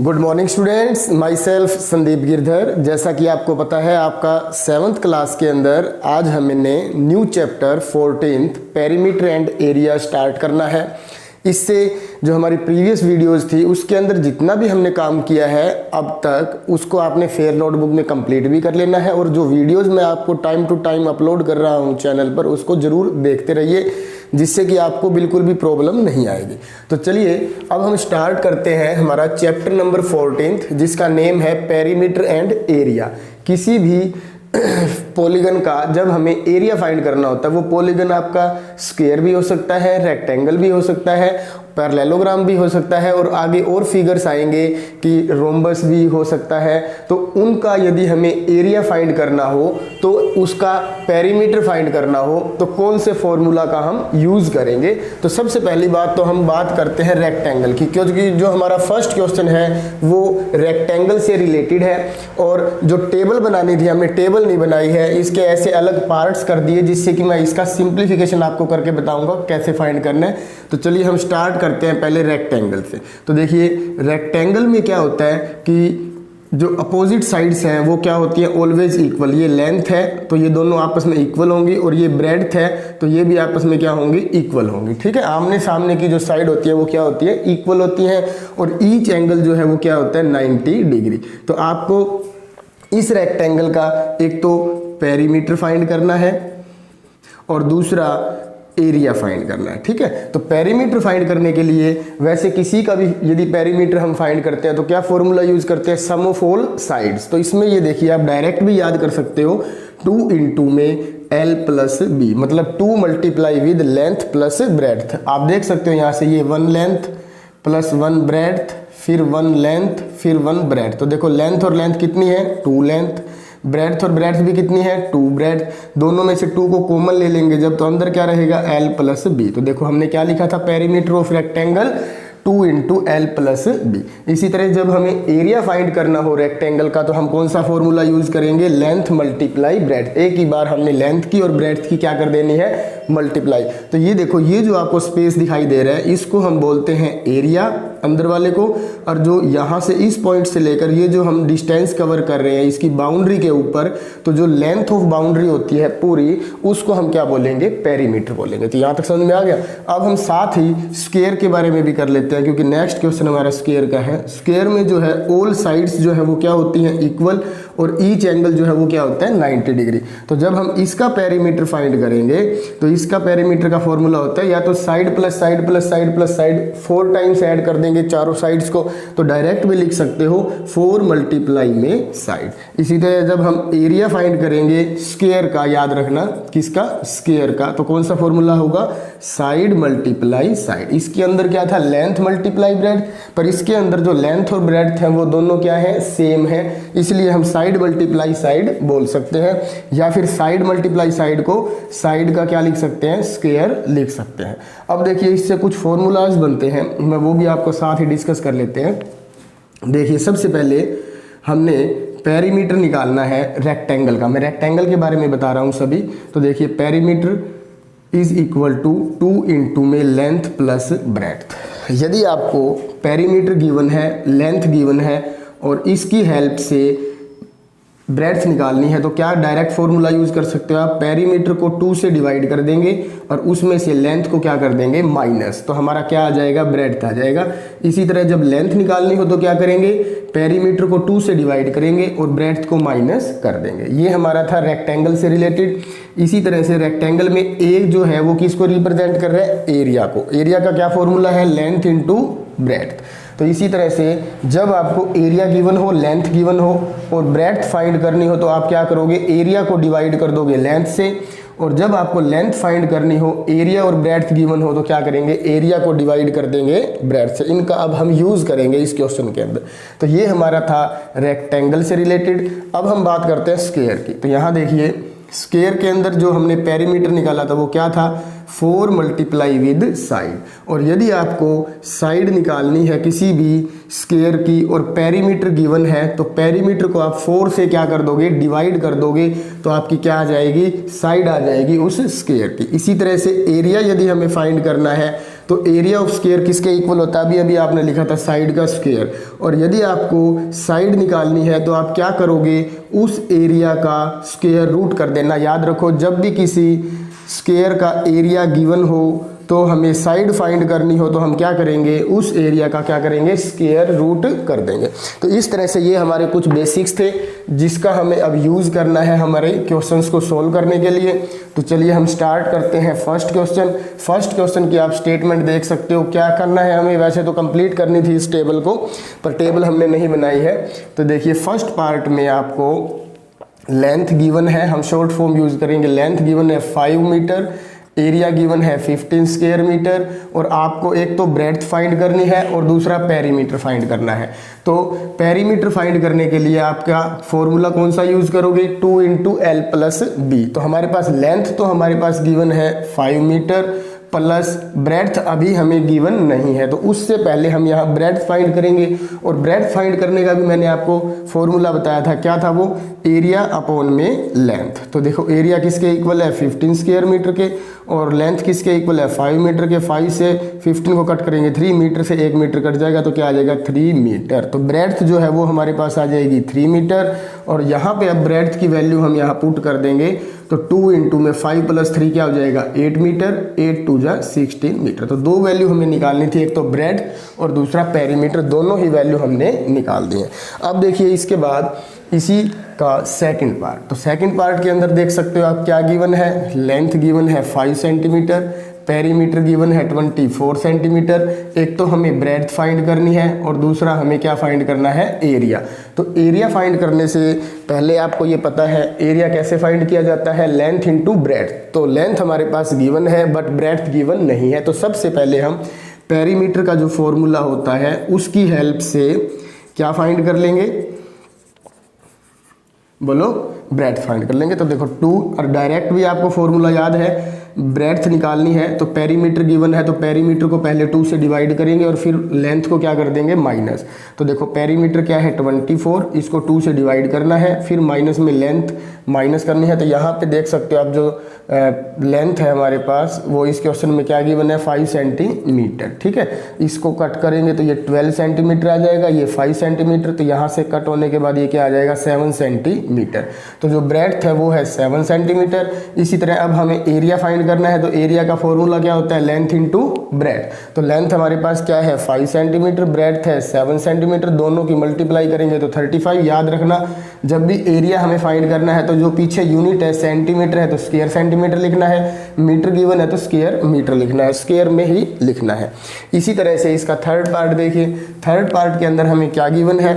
Good morning students, my self Sandeep Girdhar. जैसा कि आपको पता है, आपका 7th क्लास के अंदर आज हमने new chapter 14th perimeter and area start करना है। इससे जो हमारी प्रीवियस वीडियोस थी उसके अंदर जितना भी हमने काम किया है अब तक, उसको आपने फेयर नोटबुक में कंप्लीट भी कर लेना है। और जो वीडियोस मैं आपको टाइम टू टाइम अपलोड कर रहा हूँ चैनल पर, उसको ज़रूर देखते रहिए, जिससे कि आपको बिल्कुल भी प्रॉब्लम नहीं आएगी। तो चलिए अब हम स्टार्ट करते हैं हमारा चैप्टर नंबर 14, जिसका नेम है पेरीमीटर एंड एरिया। किसी भी पॉलीगन का जब हमें एरिया फाइंड करना होता है, वो पॉलीगन आपका स्क्वायर भी हो सकता है, रेक्टेंगल भी हो सकता है, पैरेललोग्राम भी हो सकता है, और आगे और फिगर्स आएंगे कि रोम्बस भी हो सकता है। तो उनका यदि हमें एरिया फाइंड करना हो, तो उसका पेरीमीटर फाइंड करना हो, तो कौन से फॉर्मूला का हम यूज़ करेंगे। तो सबसे पहली बात तो हम बात करते हैं रेक्टेंगल की, क्योंकि जो हमारा फर्स्ट क्वेश्चन है वो रेक्टेंगल से रिलेटेड है। और जो टेबल बनानी थी, हमने टेबल नहीं बनाई है, इसके ऐसे अलग पार्ट्स कर दिए, जिससे कि मैं इसका सिंप्लीफिकेशन आपको करके बताऊंगा कैसे फाइंड करना है। तो चलिए हम स्टार्ट करते हैं पहले रेक्टेंगल से। तो देखिए रेक्टेंगल में क्या होता है कि जो अपोजिट साइड्स हैं वो क्या होती है, ऑलवेज इक्वल। ये लेंथ है तो ये दोनों आपस में इक्वल होंगी, और ये ब्रेड्थ है तो ये भी आपस में क्या होंगी, इक्वल होंगी। ठीक है, आमने सामने की जो साइड होती है वो क्या होती है, इक्वल होती है। और ईच एंगल जो है वो क्या होता है, 90 डिग्री। तो आपको इस रेक्टेंगल का एक तो पेरीमीटर फाइंड करना है और दूसरा एरिया फाइंड करना है। ठीक है, तो पेरीमीटर फाइंड करने के लिए वैसे किसी का भी यदि पेरीमीटर हम फाइंड करते हैं तो क्या फॉर्मूला यूज करते हैं, सम ऑफ ऑल साइड्स। तो इसमें ये देखिए आप डायरेक्ट भी याद कर सकते हो, 2 × में L + B, मतलब 2 multiply with length plus breadth. आप देख सकते हो यहाँ से, ये 1 लेंथ प्लस 1 ब्रेड्थ, फिर 1 लेंथ, फिर 1 ब्रेड्थ। तो देखो लेंथ और लेंथ कितनी है, 2 लेंथ, ब्रेड्थ और ब्रेड्थ भी कितनी है, 2 ब्रेड्थ। दोनों में से 2 को कॉमन ले लेंगे जब, तो अंदर क्या रहेगा, L + B। तो देखो हमने क्या लिखा था, perimeter of rectangle 2 × L + B। इसी तरह जब हमें एरिया फाइंड करना हो रेक्टेंगल का, तो हम कौन सा फॉर्मूला यूज करेंगे, लेंथ मल्टीप्लाई ब्रेड्थ। एक ही बार हमने लेंथ की और ब्रेड्थ की क्या कर देनी है, मल्टीप्लाई। तो ये देखो, ये जो आपको स्पेस दिखाई दे रहा है इसको हम बोलते हैं एरिया, अंदर वाले को। और जो यहाँ से इस पॉइंट से लेकर ये जो हम डिस्टेंस कवर कर रहे हैं इसकी बाउंड्री के ऊपर, तो जो लेंथ ऑफ बाउंड्री होती है पूरी, उसको हम क्या बोलेंगे, पेरीमीटर बोलेंगे। तो यहाँ तक समझ में आ गया। अब हम साथ ही स्क्वायर के बारे में भी कर लेते हैं, क्योंकि नेक्स्ट क्वेश्चन हमारा स्क्वायर का है। स्क्वायर में जो है ऑल साइड्स जो है वो क्या होती हैं, इक्वल, और ईच एंगल जो है वो क्या होता है, 90 डिग्री। तो जब हम इसका पेरीमीटर फाइंड करेंगे तो इसका पेरीमीटर का फॉर्मूला होता है या तो side plus side plus side plus side, 4 times add कर देंगे चारों साइड्स को, तो डायरेक्ट भी लिख सकते हो 4 मल्टीप्लाई में साइड। इसी तरह जब हम एरिया फाइंड करेंगे स्क्वायर का, याद रखना किसका, स्क्वायर का, तो कौन सा फॉर्मूला होगा, साइड मल्टीप्लाई साइड। इसके अंदर क्या था, लेंथ मल्टीप्लाई ब्रेड्थ, पर इसके अंदर जो लेंथ और ब्रेड्थ है वो दोनों क्या है, सेम है, इसलिए हम साइड मल्टीप्लाई साइड बोल सकते हैं। या फिर साइड मल्टीप्लाई साइड को साइड का क्या लिख सकते हैं, स्क्वायर लिख सकते हैं। अब देखिए इससे कुछ फॉर्मूलाज बनते हैं, मैं वो भी आपको साथ ही डिस्कस कर लेते हैं। देखिए सबसे पहले हमने पेरीमीटर निकालना है रेक्टेंगल का। मैं रेक्टेंगल के बारे में बता रहा हूँ सभी। तो देखिए पेरीमीटर इज इक्वल टू 2 × में लेंथ प्लस ब्रेड्थ। यदि आपको पेरीमीटर गिवन है, लेंथ गिवन है, और इसकी हेल्प से ब्रेड्थ निकालनी है, तो क्या डायरेक्ट फॉर्मूला यूज कर सकते हो आप, पेरीमीटर को 2 से डिवाइड कर देंगे और उसमें से लेंथ को क्या कर देंगे, माइनस, तो हमारा क्या आ जाएगा, ब्रेड्थ आ जाएगा। इसी तरह जब लेंथ निकालनी हो तो क्या करेंगे, पेरीमीटर को 2 से डिवाइड करेंगे और ब्रेड्थ को माइनस कर देंगे। ये हमारा था रेक्टेंगल से रिलेटेड। इसी तरह से रेक्टेंगल में ए जो है वो किसको रिप्रेजेंट कर रहा है, एरिया को। एरिया का क्या फॉर्मूला है, लेंथ × ब्रेड्थ। तो इसी तरह से जब आपको एरिया गिवन हो, लेंथ गिवन हो और ब्रेड्थ फाइंड करनी हो, तो आप क्या करोगे, एरिया को डिवाइड कर दोगे लेंथ से, और जब आपको लेंथ फाइंड करनी हो, एरिया और ब्रेड्थ गिवन हो, तो क्या करेंगे, एरिया को डिवाइड कर देंगे ब्रेड्थ से। इनका अब हम यूज करेंगे इस क्वेश्चन के अंदर। तो ये हमारा था रेक्टेंगल से रिलेटेड। अब हम बात करते हैं स्क्वायर की। तो यहाँ देखिए स्क्वायर के अंदर जो हमने पेरीमीटर निकाला था वो क्या था, 4 मल्टीप्लाई विद साइड। और यदि आपको साइड निकालनी है किसी भी स्क्वायर की और पेरीमीटर गिवन है, तो पेरीमीटर को आप 4 से क्या कर दोगे, डिवाइड कर दोगे, तो आपकी क्या आ जाएगी, साइड आ जाएगी उस स्क्वायर की। इसी तरह से एरिया यदि हमें फाइंड करना है तो एरिया ऑफ स्क्वायर किसके इक्वल होता है, अभी अभी आपने लिखा था साइड का स्क्वायर। और यदि आपको साइड निकालनी है तो आप क्या करोगे, उस एरिया का स्क्वायर रूट कर देना। याद रखो, जब भी किसी स्क्वायर का एरिया गिवन हो तो हमें साइड फाइंड करनी हो तो हम क्या करेंगे, उस एरिया का क्या करेंगे, स्क्वायर रूट कर देंगे। तो इस तरह से ये हमारे कुछ बेसिक्स थे जिसका हमें अब यूज़ करना है हमारे क्वेश्चंस को सोल्व करने के लिए। तो चलिए हम स्टार्ट करते हैं फर्स्ट क्वेश्चन। फर्स्ट क्वेश्चन की आप स्टेटमेंट देख सकते हो। क्या करना है हमें, वैसे तो कंप्लीट करनी थी इस टेबल को, पर टेबल हमने नहीं बनाई है। तो देखिए फर्स्ट पार्ट में आपको लेंथ गिवन है, हम शॉर्ट फॉर्म यूज़ करेंगे। लेंथ गिवन है 5 मीटर, एरिया गिवन है 15 स्क्वायर मीटर, और आपको एक तो ब्रेड्थ फाइंड करनी है और दूसरा पेरीमीटर फाइंड करना है। तो पेरीमीटर फाइंड करने के लिए आपका फॉर्मूला कौन सा यूज करोगे, 2 इंटू एल प्लस बी। तो हमारे पास लेंथ तो हमारे पास गिवन है 5 मीटर प्लस ब्रेड्थ अभी हमें गिवन नहीं है, तो उससे पहले हम यहाँ ब्रेड्थ फाइंड करेंगे। और ब्रेड्थ फाइंड करने का भी मैंने आपको फॉर्मूला बताया था, क्या था वो, एरिया अपॉन में लेंथ। तो देखो एरिया किसके इक्वल है, 15 स्क्वायर मीटर के, और लेंथ किसके इक्वल है, 5 मीटर के। 5 से 15 को कट करेंगे, 3 मीटर से 1 मीटर कट जाएगा तो क्या आ जाएगा, 3 मीटर। तो ब्रेड्थ जो है वो हमारे पास आ जाएगी 3 मीटर, और यहाँ पे अब ब्रेड्थ की वैल्यू हम यहाँ पुट कर देंगे। तो 2 इंटू में 5 प्लस 3 क्या हो जाएगा, 8 मीटर, 8 2 जा 16 मीटर। तो दो वैल्यू हमें निकालनी थी, एक तो ब्रेड्थ और दूसरा पेरीमीटर, दोनों ही वैल्यू हमने निकाल दी है। अब देखिए इसके बाद इसी का सेकंड पार्ट। तो सेकंड पार्ट के अंदर देख सकते हो आप क्या गिवन है, लेंथ गिवन है 5 सेंटीमीटर, पेरीमीटर गिवन है 24 सेंटीमीटर। एक तो हमें ब्रेड्थ फाइंड करनी है और दूसरा हमें क्या फाइंड करना है, एरिया। तो एरिया फाइंड करने से पहले आपको ये पता है एरिया कैसे फाइंड किया जाता है, लेंथ इंटू ब्रेड्थ। तो लेंथ हमारे पास गिवन है बट ब्रेड्थ गिवन नहीं है, तो सबसे पहले हम पेरीमीटर का जो फॉर्मूला होता है उसकी हेल्प से क्या फाइंड कर लेंगे, बोलो, ब्रेड्थ फाइंड कर लेंगे। तो देखो 2, और डायरेक्ट भी आपको फॉर्मूला याद है, ब्रेड्थ निकालनी है तो पेरीमीटर गिवन है तो पेरीमीटर को पहले 2 से डिवाइड करेंगे और फिर लेंथ को क्या कर देंगे, माइनस। तो देखो पेरीमीटर क्या है 24, इसको 2 से डिवाइड करना है, फिर माइनस में लेंथ माइनस करनी है। तो यहाँ पे देख सकते हो आप जो लेंथ है हमारे पास वो इस क्वेश्चन में क्या गिवन है, 5 सेंटीमीटर। ठीक है, इसको कट करेंगे तो ये 12 सेंटीमीटर आ जाएगा, ये 5 सेंटीमीटर, तो यहाँ से कट होने के बाद ये क्या आ जाएगा, 7 सेंटीमीटर। तो जो ब्रेड्थ है वो है 7 सेंटीमीटर। इसी तरह अब हमें एरिया फाइंड करना है, तो एरिया का फॉर्मूला क्या होता है, लेंथ इंटू ब्रेड्थ। तो लेंथ हमारे पास क्या है 5 सेंटीमीटर, ब्रेड्थ है 7 सेंटीमीटर, दोनों की मल्टीप्लाई करेंगे तो 35। याद रखना जब भी एरिया हमें फाइंड करना है तो जो पीछे यूनिट है सेंटीमीटर है तो स्क्वायर सेंटीमीटर लिखना है, मीटर गिवन है तो स्क्वायर मीटर लिखना है, स्क्वायर में ही लिखना है। इसी तरह से इसका थर्ड पार्ट देखिए, थर्ड पार्ट के अंदर हमें क्या गिवन है,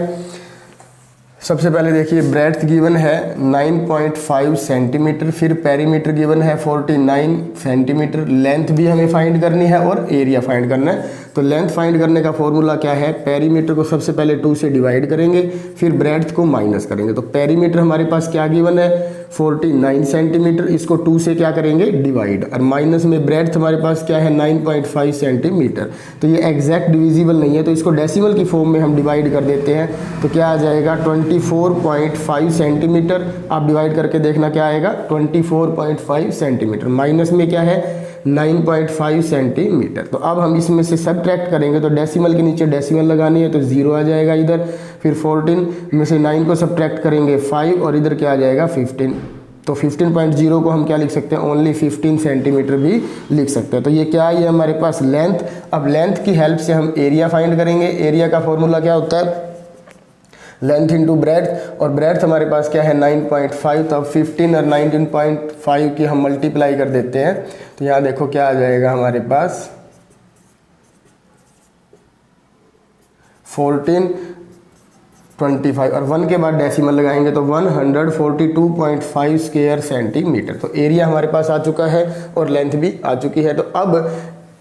सबसे पहले देखिए ब्रेड्थ गिवन है 9.5 सेंटीमीटर, फिर पेरीमीटर गिवन है 49 सेंटीमीटर, लेंथ भी हमें फाइंड करनी है और एरिया फाइंड करना है। तो लेंथ फाइंड करने का फॉर्मूला क्या है, पेरीमीटर को सबसे पहले 2 से डिवाइड करेंगे, फिर ब्रेड्थ को माइनस करेंगे। तो पेरीमीटर हमारे पास क्या गिवन है 49 सेंटीमीटर, इसको 2 से क्या करेंगे, डिवाइड, और माइनस में ब्रेड्थ हमारे पास क्या है 9.5 सेंटीमीटर। तो ये एग्जैक्ट डिविजिबल नहीं है तो इसको डेसिमल की फॉर्म में हम डिवाइड कर देते हैं। तो क्या आ जाएगा 24.5 सेंटीमीटर, आप डिवाइड करके देखना क्या आएगा, 24.5 सेंटीमीटर, माइनस में क्या है 9.5 सेंटीमीटर। तो अब हम इसमें से सब्ट्रैक्ट करेंगे तो डेसिमल के नीचे डेसिमल लगानी है तो 0 आ जाएगा इधर, फिर 14 में से 9 को सब्ट्रैक्ट करेंगे 5 और इधर क्या आ जाएगा 15। तो 15.0 को हम क्या लिख सकते हैं, ओनली 15 सेंटीमीटर भी लिख सकते हैं। तो ये क्या है हमारे पास लेंथ। अब लेंथ की हेल्प से हम एरिया फाइंड करेंगे। एरिया का फॉर्मूला क्या होता है, लेंथ इंटू ब्रेड्थ, और ब्रेड्थ हमारे पास क्या है 9.5। तो अब 15 और 19.5 की हम मल्टीप्लाई कर देते हैं तो यहाँ देखो क्या आ जाएगा हमारे पास 14, 25, और 1 के बाद डेसिमल लगाएंगे तो 142.5 स्क्वायर सेंटीमीटर। तो एरिया हमारे पास आ चुका है और लेंथ भी आ चुकी है। तो अब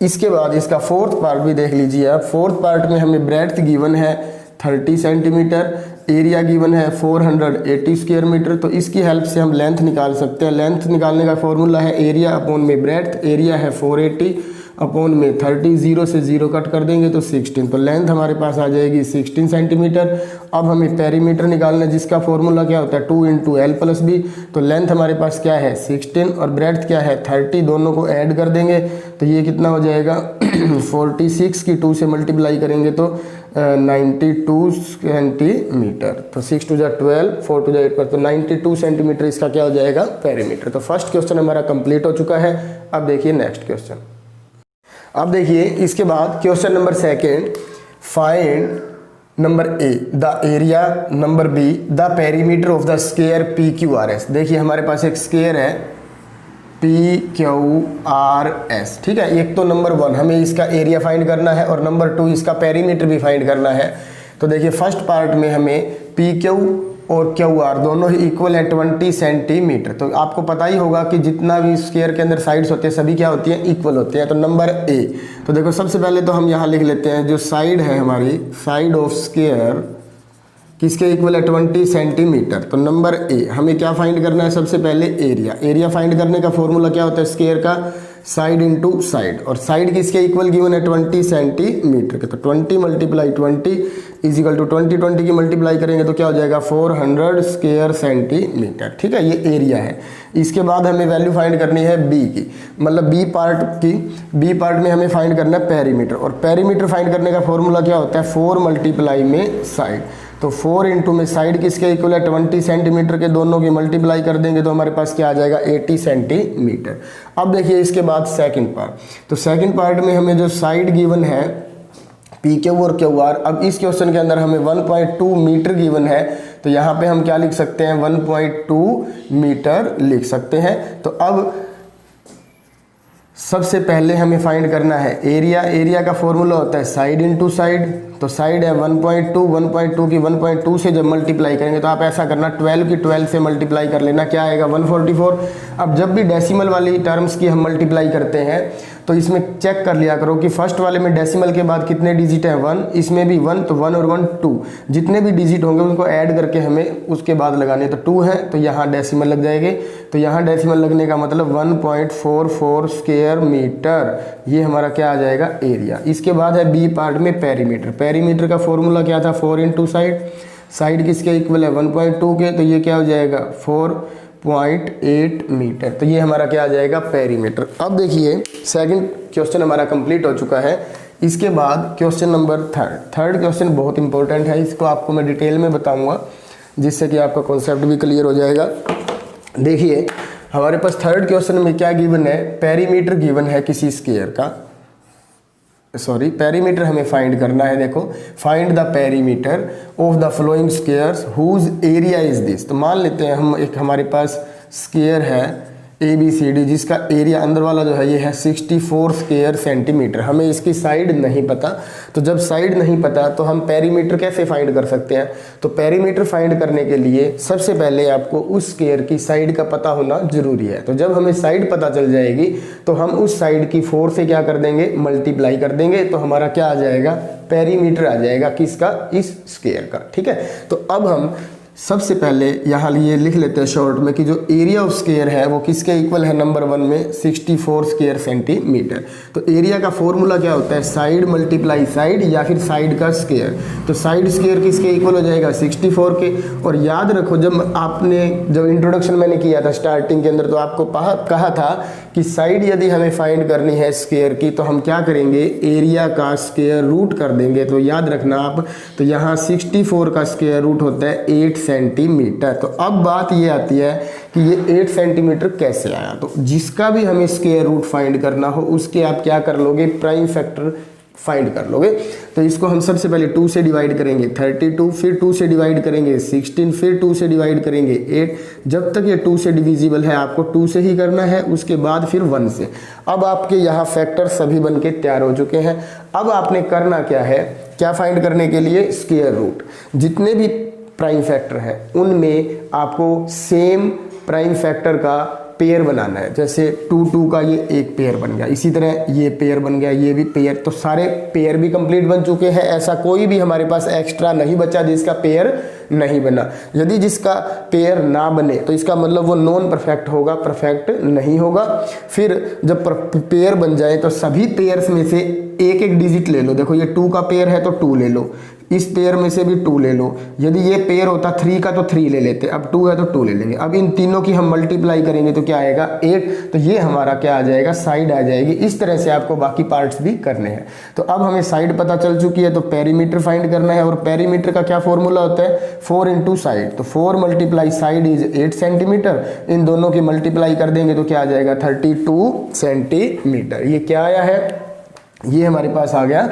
इसके बाद इसका फोर्थ पार्ट भी देख लीजिए आप। फोर्थ पार्ट में हमें ब्रेड्थ गिवन है 30 सेंटीमीटर, एरिया गिवन है 480 स्क्वायर मीटर। तो इसकी हेल्प से हम लेंथ निकाल सकते हैं। लेंथ निकालने का फॉर्मूला है एरिया अपॉन में ब्रेड्थ, एरिया है 480 अपॉन में 30, 0 से 0 कट कर देंगे तो 16, तो लेंथ हमारे पास आ जाएगी 16 सेंटीमीटर। अब हमें पेरीमीटर निकालना है जिसका फॉर्मूला क्या होता है 2 × L+B, तो लेंथ हमारे पास क्या है 16 और ब्रेड्थ क्या है 30, दोनों को ऐड कर देंगे तो ये कितना हो जाएगा 46 की 2 से मल्टीप्लाई करेंगे तो 92 सेंटीमीटर, तो 6 × 12, 4 × 8 पर, तो 92 सेंटीमीटर इसका क्या हो जाएगा पेरीमीटर। तो फर्स्ट क्वेश्चन हमारा कंप्लीट हो चुका है। अब देखिए नेक्स्ट क्वेश्चन। अब देखिए इसके बाद question number second, find number A the area, number be the perimeter of the square PQRS। देखिए हमारे पास एक स्क्वायर है PQRS, ठीक है। एक तो नंबर 1 हमें इसका एरिया फाइंड करना है और नंबर 2 इसका पेरीमीटर भी फाइंड करना है। तो देखिए फर्स्ट पार्ट में हमें PQ और QR दोनों ही इक्वल है 20 सेंटीमीटर। तो आपको पता ही होगा कि जितना भी स्क्वायर के अंदर साइड्स होते हैं सभी क्या होती हैं इक्वल होती हैं। तो नंबर ए, तो देखो सबसे पहले तो हम यहाँ लिख लेते हैं जो साइड है हमारी, साइड ऑफ स्क्वायर किसके इक्वल है 20 सेंटीमीटर। तो नंबर ए हमें क्या फाइंड करना है, सबसे पहले एरिया। एरिया फाइंड करने का फॉर्मूला क्या होता है स्क्वायर का, साइड इंटू साइड, और साइड किसके इक्वल गिवन है 20 सेंटीमीटर के। तो 20 × 20 इज इक्वल टू 20 की मल्टीप्लाई करेंगे तो क्या हो जाएगा 400 स्क्वायर सेंटीमीटर, ठीक है। ये एरिया है। इसके बाद हमें वैल्यू फाइंड करनी है बी की, मतलब बी पार्ट की। बी पार्ट में हमें फाइंड करना है पेरीमीटर, और पेरीमीटर फाइंड करने का फॉर्मूला क्या होता है 4 × में साइड। तो 4 इंटू में साइड किसके इक्वल है 20 सेंटीमीटर के, दोनों की मल्टीप्लाई कर देंगे तो हमारे पास क्या आ जाएगा 80 सेंटीमीटर। अब देखिए इसके बाद सेकंड पार्ट, तो सेकंड पार्ट में हमें जो साइड गिवन है PQ और QR, अब इस क्वेश्चन के अंदर हमें 1.2 मीटर गिवन है, तो यहाँ पे हम क्या लिख सकते हैं 1.2 मीटर लिख सकते हैं। तो अब सबसे पहले हमें फाइंड करना है एरिया। एरिया का फॉर्मूला होता है साइड इंटू साइड, तो साइड है 1.2 की 1.2 से जब मल्टीप्लाई करेंगे तो आप ऐसा करना 12 की 12 से मल्टीप्लाई कर लेना, क्या आएगा 144। अब जब भी डेसिमल वाली टर्म्स की हम मल्टीप्लाई करते हैं तो इसमें चेक कर लिया करो कि फर्स्ट वाले में डेसिमल के बाद कितने डिजिट हैं 1, इसमें भी 1, तो 1 और 1 2, जितने भी डिजिट होंगे उनको ऐड करके हमें उसके बाद लगाने, तो 2 है तो यहाँ डेसिमल लग जाएंगे। तो यहाँ डेसिमल लगने का मतलब 1.44 स्क्वायर मीटर, ये हमारा क्या आ जाएगा एरिया। इसके बाद है बी पार्ट में पेरीमीटर। पेरीमीटर का फॉर्मूला क्या था 4 इंटू साइड, साइड किसके इक्वल है 1.2 के, तो ये क्या हो जाएगा 4.8 मीटर, तो ये हमारा क्या आ जाएगा पेरीमीटर। अब देखिए सेकंड क्वेश्चन हमारा कंप्लीट हो चुका है। इसके बाद क्वेश्चन नंबर थर्ड क्वेश्चन बहुत इंपॉर्टेंट है, इसको आपको मैं डिटेल में बताऊंगा जिससे कि आपका कॉन्सेप्ट भी क्लियर हो जाएगा। देखिए हमारे पास थर्ड क्वेश्चन में क्या गिवन है, पेरीमीटर गिवन है किसी स्क्वायर का, सॉरी पेरीमीटर हमें फाइंड करना है। देखो find the perimeter of the flowing squares whose area is this. तो मान लेते हैं हम एक हमारे पास स्क्वायर है ABCD जिसका एरिया अंदर वाला जो है ये है 64 स्क्वायर सेंटीमीटर। हमें इसकी साइड नहीं पता, तो जब साइड नहीं पता तो हम पेरीमीटर कैसे फाइंड कर सकते हैं। तो पेरीमीटर फाइंड करने के लिए सबसे पहले आपको उस स्क्वायर की साइड का पता होना जरूरी है। तो जब हमें साइड पता चल जाएगी तो हम उस साइड की 4 से क्या कर देंगे मल्टीप्लाई कर देंगे, तो हमारा क्या आ जाएगा पेरीमीटर आ जाएगा किसका, इस स्क्वायर का, ठीक है। तो अब हम सबसे पहले यहाँ ये लिख लेते हैं शॉर्ट में कि जो एरिया ऑफ स्क्वायर है वो किसके इक्वल है नंबर 1 में 64 स्क्वायर सेंटीमीटर। तो एरिया का फॉर्मूला क्या होता है साइड मल्टीप्लाई साइड या फिर साइड का स्क्वायर। तो साइड स्क्वायर किसके इक्वल हो जाएगा 64 के। और याद रखो जब इंट्रोडक्शन मैंने किया था स्टार्टिंग के अंदर तो आपको कहा था कि साइड यदि हमें फाइंड करनी है स्क्वायर की तो हम क्या करेंगे एरिया का स्क्वायर रूट कर देंगे। तो याद रखना आप, तो यहाँ 64 का स्क्वायर रूट होता है 8 सेंटीमीटर। तो अब बात ये आती है कि ये 8 सेंटीमीटर कैसे आया। तो जिसका भी हमें स्क्वायर रूट फाइंड करना हो उसके आप क्या कर लोगे प्राइम फैक्टर फाइंड कर लोगे। तो इसको हम सबसे पहले 2 से डिवाइड करेंगे 32, फिर 2 से डिवाइड करेंगे 16, फिर 2 से डिवाइड करेंगे 8। जब तक ये 2 से डिविजिबल है आपको 2 से ही करना है, उसके बाद फिर 1 से। अब आपके यहाँ फैक्टर सभी बन के तैयार हो चुके हैं। अब आपने करना क्या है, क्या फाइंड करने के लिए स्क्वायर रूट। जितने भी प्राइम फैक्टर है उनमें आपको सेम प्राइम फैक्टर का पेयर बनाना है। जैसे 2 का ये एक पेयर बन गया, इसी तरह ये पेयर बन गया, ये भी पेयर। तो सारे पेयर भी कंप्लीट बन चुके हैं, ऐसा कोई भी हमारे पास एक्स्ट्रा नहीं बचा जिसका पेयर नहीं बना। यदि जिसका पेयर ना बने तो इसका मतलब वो नॉन परफेक्ट होगा, परफेक्ट नहीं होगा। फिर जब पेयर बन जाए तो सभी पेयर्स में से एक एक डिजिट ले लो। देखो ये 2 का पेयर है तो 2 ले लो, इस पेयर में से भी 2 ले लो। यदि ये पेयर होता 3 का तो 3 ले लेते, अब 2 है तो 2 ले लेंगे। अब इन तीनों की हम मल्टीप्लाई करेंगे तो क्या आएगा 8, तो ये हमारा क्या आ जाएगा साइड आ जाएगी। इस तरह से आपको बाकी पार्ट्स भी करने हैं। तो अब हमें साइड पता चल चुकी है, तो पेरीमीटर फाइंड करना है। और पेरीमीटर का क्या फॉर्मूला होता है 4 इंटू साइड, तो 4 मल्टीप्लाई साइड इज 8 सेंटीमीटर। इन दोनों की मल्टीप्लाई कर देंगे तो क्या आ जाएगा 32 सेंटीमीटर। ये क्या आया है, ये हमारे पास आ गया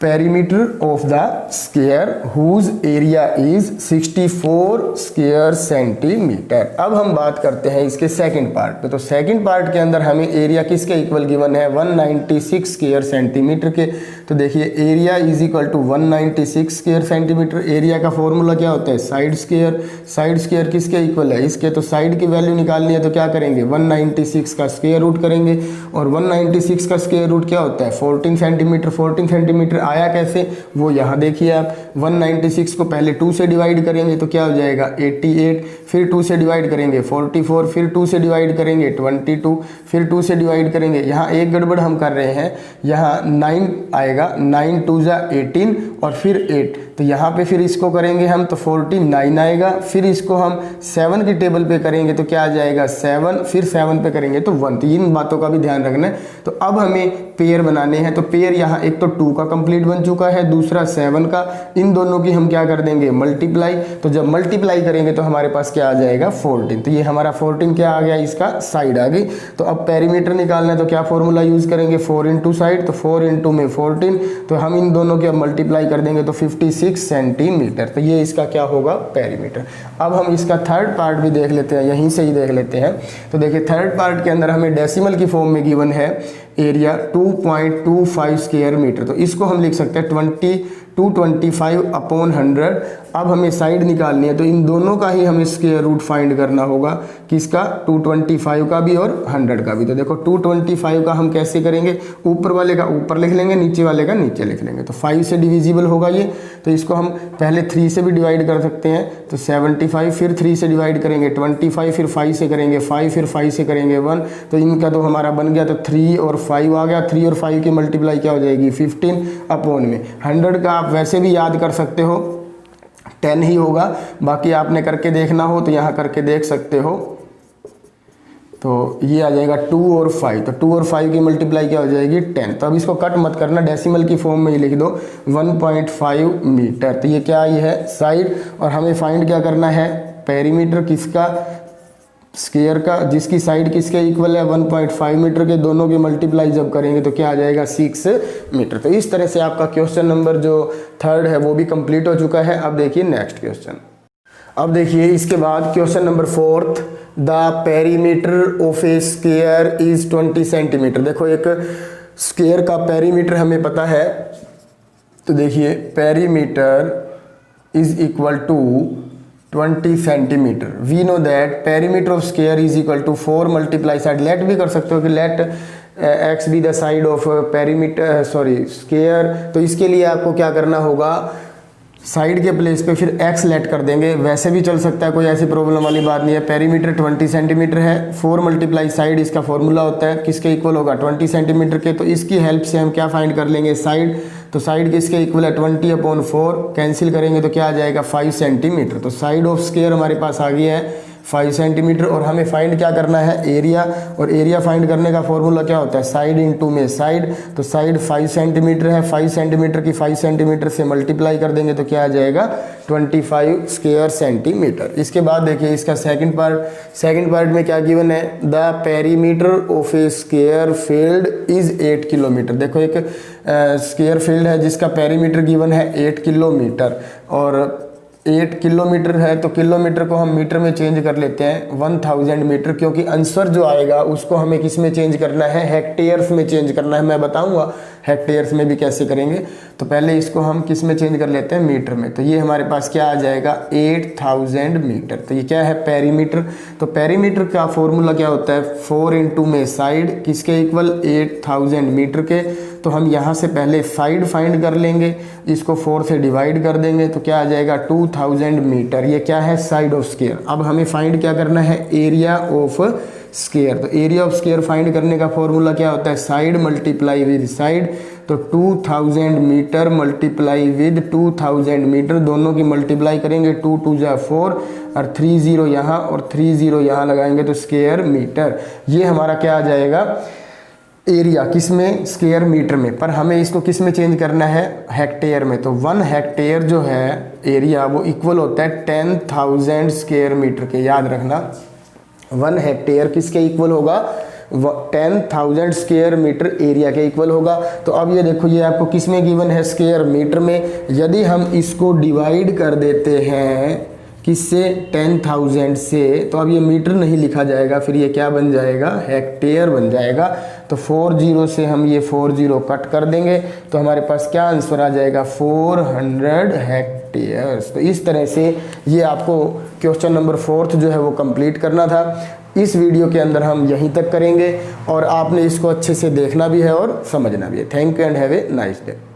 perimeter of the square whose area is 64 square centimetre. अब हम बात करते हैं इसके सेकंड पार्ट पे। तो सेकंड पार्ट के अंदर हमें एरिया किसके इक्वल गिवन है 196 स्क्वायर सेंटीमीटर के। तो देखिए area is equal to 196 square centimetre. Area का फॉर्मूला क्या होता है साइड स्क्वायर। साइड स्क्वायर किसके इक्वल है इसके, तो साइड की वैल्यू निकालनी है तो क्या करेंगे 196 का स्क्वायर रूट करेंगे। और 196 का स्क्वायर रूट क्या होता है 14 सेंटीमीटर। 14 सेंटीमीटर आया कैसे वो यहाँ देखिए आप, 196 को पहले 2 से डिवाइड करेंगे तो क्या हो जाएगा 88, फिर 2 से डिवाइड करेंगे 44, फिर 2 से डिवाइड करेंगे 22, फिर 2 से डिवाइड करेंगे। यहाँ एक गड़बड़ हम कर रहे हैं, यहाँ 9 आएगा, 9 2 जा 18 और फिर 8, तो यहाँ पे फिर इसको करेंगे हम तो 49 आएगा। फिर इसको हम 7 की टेबल पे करेंगे तो क्या आ जाएगा 7, फिर 7 पे करेंगे तो 1। तो इन बातों का भी ध्यान रखना है। तो अब हमें पेयर बनाने हैं, तो पेयर यहाँ एक तो 2 का कंप्लीट बन चुका है, दूसरा 7 का। इन दोनों की हम क्या कर देंगे मल्टीप्लाई। तो जब मल्टीप्लाई करेंगे तो हमारे पास क्या आ जाएगा 14। तो ये हमारा 14 क्या आ गया इसका साइड आ गई। तो अब पेरीमीटर निकालना है तो क्या फॉर्मूला यूज करेंगे 4 इंटू साइड, तो 4 इंटू में 14, तो हम इन दोनों की अब मल्टीप्लाई कर देंगे तो 56 सेंटीमीटर। तो ये इसका क्या होगा पेरीमीटर। अब हम इसका थर्ड पार्ट भी देख लेते हैं, यहीं से ही देख लेते हैं। तो देखिए थर्ड पार्ट के अंदर हमें डेसिमल की फॉर्म में गिवन है एरिया 2.25 स्क्वायर मीटर। तो इसको हम लिख सकते हैं 225 अपॉन 100। अब हमें साइड निकालनी है तो इन दोनों का ही हमें स्क्वायर रूट फाइंड करना होगा, किसका 225 का भी और 100 का भी। तो देखो 225 का हम कैसे करेंगे, ऊपर वाले का ऊपर लिख लेंगे, नीचे वाले का नीचे लिख लेंगे। तो 5 से डिविजिबल होगा ये, तो इसको हम पहले 3 से भी डिवाइड कर सकते हैं तो 75, फिर 3 से डिवाइड करेंगे 25, फिर 5 से करेंगे 5, फिर 5 से करेंगे 1। तो इनका तो हमारा बन गया, तो 3 और 5 आ गया। 3 और 5 की मल्टीप्लाई क्या हो जाएगी 15 अपॉन में 100 का आप वैसे भी याद कर सकते हो 10 ही होगा, बाकी आपने करके देखना हो तो यहाँ करके देख सकते हो। तो ये आ जाएगा 2 और 5, तो 2 और 5 की मल्टीप्लाई क्या हो जाएगी 10। तो अब इसको कट मत करना, डेसिमल की फॉर्म में ही लिख दो 1.5 मीटर। तो ये क्या आई है साइड। और हमें फाइंड क्या करना है पेरीमीटर किसका स्क्वायर का, जिसकी साइड किसके इक्वल है 1.5 मीटर के। दोनों की मल्टीप्लाई जब करेंगे तो क्या आ जाएगा 6 मीटर। तो इस तरह से आपका क्वेश्चन नंबर जो थर्ड है वो भी कंप्लीट हो चुका है। अब देखिए नेक्स्ट क्वेश्चन। अब देखिए इसके बाद question number 4, the perimeter of A square is 20 centimetre. देखो एक स्क्वायर का पेरीमीटर हमें पता है, तो देखिए perimeter is equal to 20 centimetre. We know that perimeter of square is equal to 4 multiply side. Let भी कर सकते हो कि let X be the side of perimeter square. तो इसके लिए आपको क्या करना होगा, साइड के प्लेस पे फिर x लेट कर देंगे, वैसे भी चल सकता है, कोई ऐसी प्रॉब्लम वाली बात नहीं है। पेरीमीटर 20 सेंटीमीटर है, 4 मल्टीप्लाई साइड इसका फॉर्मूला होता है, किसके इक्वल होगा 20 सेंटीमीटर के। तो इसकी हेल्प से हम क्या फाइंड कर लेंगे साइड। तो साइड किसके इक्वल है 20 अपॉन 4, कैंसिल करेंगे तो क्या आ जाएगा 5 सेंटीमीटर। तो साइड ऑफ स्क्वायर हमारे पास आ गई है 5 सेंटीमीटर। और हमें फाइंड क्या करना है एरिया, और एरिया फाइंड करने का फॉर्मूला क्या होता है साइड इंटू में साइड। तो साइड 5 सेंटीमीटर है, 5 सेंटीमीटर की 5 सेंटीमीटर से मल्टीप्लाई कर देंगे तो क्या आ जाएगा 25 स्क्वायर सेंटीमीटर। इसके बाद देखिए इसका सेकंड पार्ट में क्या गिवन है, the perimeter of A square field is 8 kilometre. देखो एक स्क्वायर फील्ड है जिसका पेरीमीटर गिवन है 8 किलोमीटर, और 8 किलोमीटर है तो किलोमीटर को हम मीटर में चेंज कर लेते हैं 1000 मीटर, क्योंकि आंसर जो आएगा उसको हमें किस में चेंज करना है हेक्टेयर्स में चेंज करना है। मैं बताऊंगा हेक्टेयर्स में भी कैसे करेंगे। तो पहले इसको हम किस में चेंज कर लेते हैं मीटर में। तो ये हमारे पास क्या आ जाएगा 8000 मीटर। तो ये क्या है पेरीमीटर। तो पेरीमीटर का फॉर्मूला क्या होता है 4 इंटू में साइड किसके इक्वल 8000 मीटर के। तो हम यहाँ से पहले साइड फाइंड कर लेंगे, इसको 4 से डिवाइड कर देंगे तो क्या आ जाएगा 2000 मीटर। ये क्या है, साइड ऑफ स्क्वायर। अब हमें फाइंड क्या करना है, एरिया ऑफ स्क्वायर। तो एरिया ऑफ स्क्वायर फाइंड करने का फॉर्मूला क्या होता है, साइड मल्टीप्लाई विद साइड। तो 2000 मीटर मल्टीप्लाई विद 2000 मीटर, दोनों की मल्टीप्लाई करेंगे, 2 2 जा 4 और 30 यहाँ और 30 यहाँ लगाएंगे तो स्क्वायर मीटर। ये हमारा क्या आ जाएगा, एरिया, किस में, स्क्वायर मीटर में। पर हमें इसको किस में चेंज करना है, हेक्टेयर में। तो 1 हेक्टेयर जो है एरिया वो इक्वल होता है 10,000 स्क्वायर मीटर के। याद रखना 1 हेक्टेयर किसके इक्वल होगा, 10,000 स्क्वायर मीटर एरिया के इक्वल होगा। तो अब ये देखो, ये आपको किस में गिवन है, स्क्वायर मीटर में। यदि हम इसको डिवाइड कर देते हैं किससे, 10,000 से, तो अब ये मीटर नहीं लिखा जाएगा, फिर ये क्या बन जाएगा, हेक्टेयर बन जाएगा। तो 40 से हम ये 40 कट कर देंगे तो हमारे पास क्या आंसर आ जाएगा, 400 हेक्टेयर्स। तो इस तरह से ये आपको क्वेश्चन नंबर 4 जो है वो कंप्लीट करना था। इस वीडियो के अंदर हम यहीं तक करेंगे और आपने इसको अच्छे से देखना भी है और समझना भी है। Thank you and have a nice day.